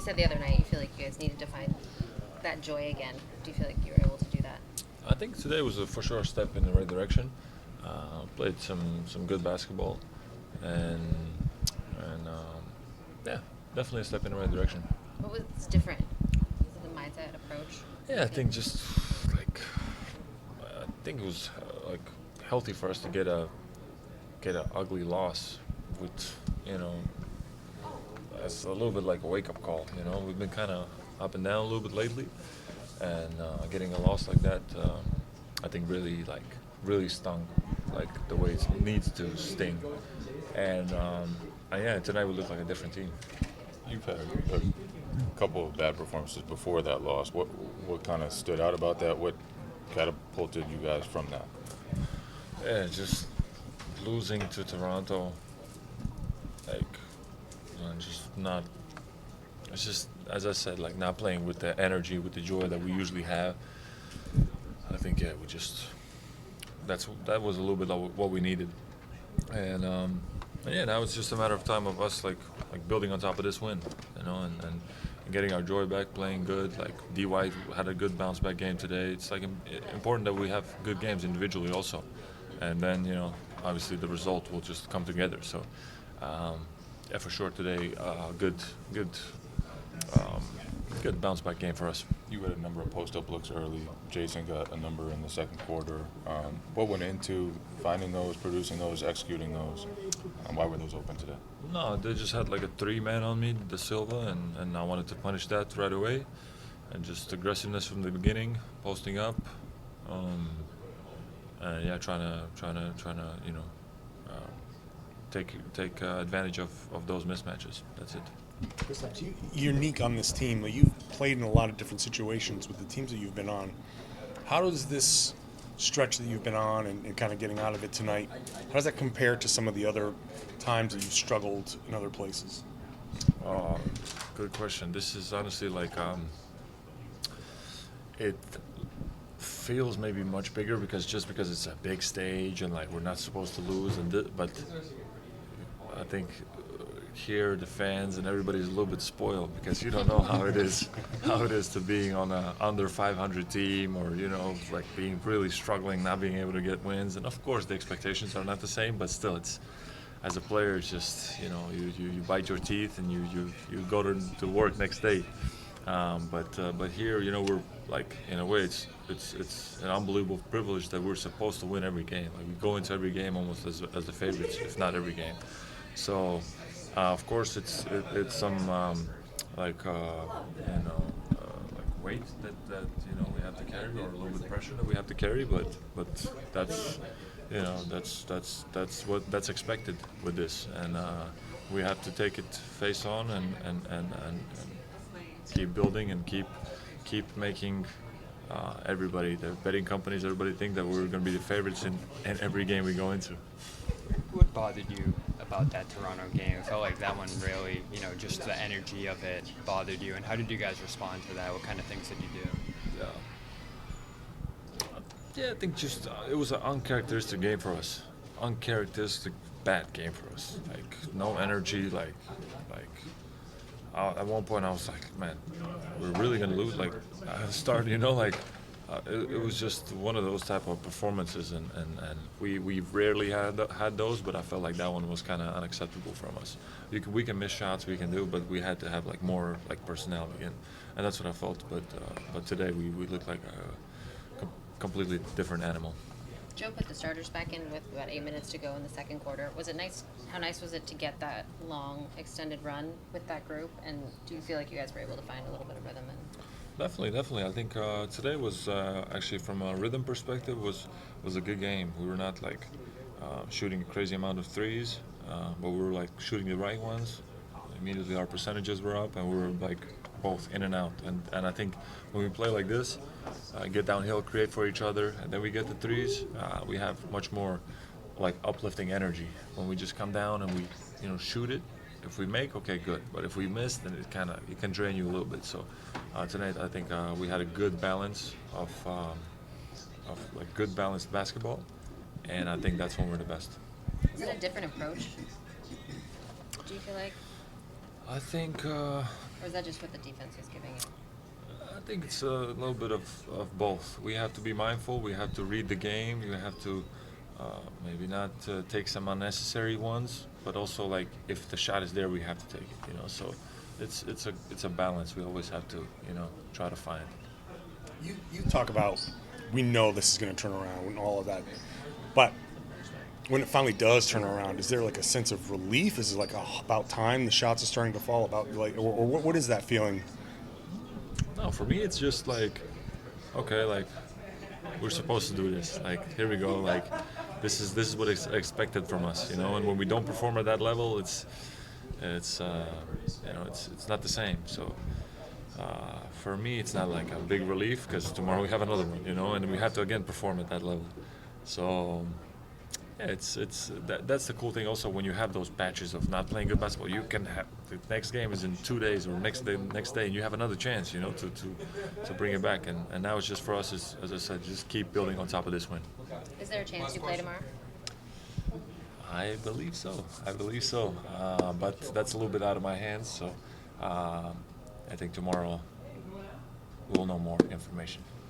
said the other night you feel like you guys needed to find that joy again. Do you feel like you were able to do that? I think today was for sure a step in the right direction. Played some good basketball, and yeah, definitely a step in the right direction. What was different? Was it the mindset approach? Yeah, I think just like I think it was like healthy for us to get a ugly loss with as a little bit like a wake up call. We've been kind of up and down a little bit lately, and getting a loss like that, I think really stung, like the way it needs to sting. And yeah, tonight we look like a different team. You've had a couple of bad performances before that loss. What kind of stood out about that? What catapulted you guys from that? Yeah, just losing to Toronto, like, just not. It's just, as I said, like not playing with the energy, with the joy that we usually have. I think, yeah, that was a little bit of what we needed, and yeah, now it's just a matter of time of us like building on top of this win, and getting our joy back, playing good. Like D White had a good bounce back game today. It's like important that we have good games individually also, and then obviously the result will just come together. So yeah, for sure today, good bounce back game for us. You had a number of post-up looks early. Jason got a number in the second quarter. What went into finding those, producing those, executing those? Why were those open today? No, they just had like a 3-man on me, De Silva, and I wanted to punish that right away, and just aggressiveness from the beginning, posting up, and yeah, trying to take advantage of those mismatches. That's it. Kristaps, you're unique on this team. You've played in a lot of different situations with the teams that you've been on. How does this stretch that you've been on and kind of getting out of it tonight, how does that compare to some of the other times that you've struggled in other places? Good question. This is honestly like it feels maybe much bigger because it's a big stage and like we're not supposed to lose, but I think here the fans and everybody's a little bit spoiled because you don't know how it is to being on a under 500 team, or like being really struggling, not being able to get wins. And of course the expectations are not the same, but still, it's, as a player, it's just you bite your teeth and you go to work next day. But here, we're like, in a way, it's an unbelievable privilege that we're supposed to win every game. Like we go into every game almost as the favorites, if not every game. So of course it's some like weight that we have to carry, or a little bit of pressure that we have to carry. But that's that's expected with this, and we have to take it face on and keep building and keep making everybody, the betting companies, everybody think that we're going to be the favorites in every game we go into. What bothered you about that Toronto game? It felt like that one really, just the energy of it bothered you. And how did you guys respond to that? What kind of things did you do? Yeah, I think just it was an uncharacteristic game for us. Uncharacteristic bad game for us. Like no energy. Like at one point I was like, man, we're really gonna lose. Like at the start, it was just one of those type of performances, and we rarely had those, but I felt like that one was kind of unacceptable from us. We can miss shots, we can do, but we had to have like more like personality, and that's what I felt. But today we looked like a completely different animal. Joe put the starters back in with about 8 minutes to go in the second quarter. Was it nice? How nice was it to get that long, extended run with that group? And do you feel like you guys were able to find a little bit of rhythm? Definitely. I think today was actually, from a rhythm perspective, was a good game. We were not like shooting a crazy amount of threes, but we were like shooting the right ones. Immediately our percentages were up, and we were like both in and out. And I think when we play like this, get downhill, create for each other, and then we get the threes, we have much more like uplifting energy. When we just come down and we shoot it, if we make, okay, good. But if we miss, then it can drain you a little bit. So tonight, I think we had a good balance of like good balanced basketball, and I think that's when we're the best. Is it a different approach? Do you feel like? I think Or is that just what the defense is giving you? I think it's a little bit of both. We have to be mindful. We have to read the game. You have to maybe not take some unnecessary ones, but also like if the shot is there, we have to take it. So it's a balance. We always have to try to find. You talk about we know this is going to turn around and all of that, but when it finally does turn around, is there like a sense of relief? Is it like about time the shots are starting to fall? About like, or what is that feeling? No, for me it's just like, okay, like we're supposed to do this. Like here we go. Like this is what is expected from us. And when we don't perform at that level, it's not the same. So. For me, it's not like a big relief because tomorrow we have another one, and we have to again perform at that level. So that's the cool thing. Also, when you have those patches of not playing good basketball, you can have the next game is in 2 days or next day, and you have another chance, to bring it back. And now it's just for us, as I said, just keep building on top of this win. Is there a chance you play tomorrow? I believe so. But that's a little bit out of my hands. So. I think tomorrow we'll know more information.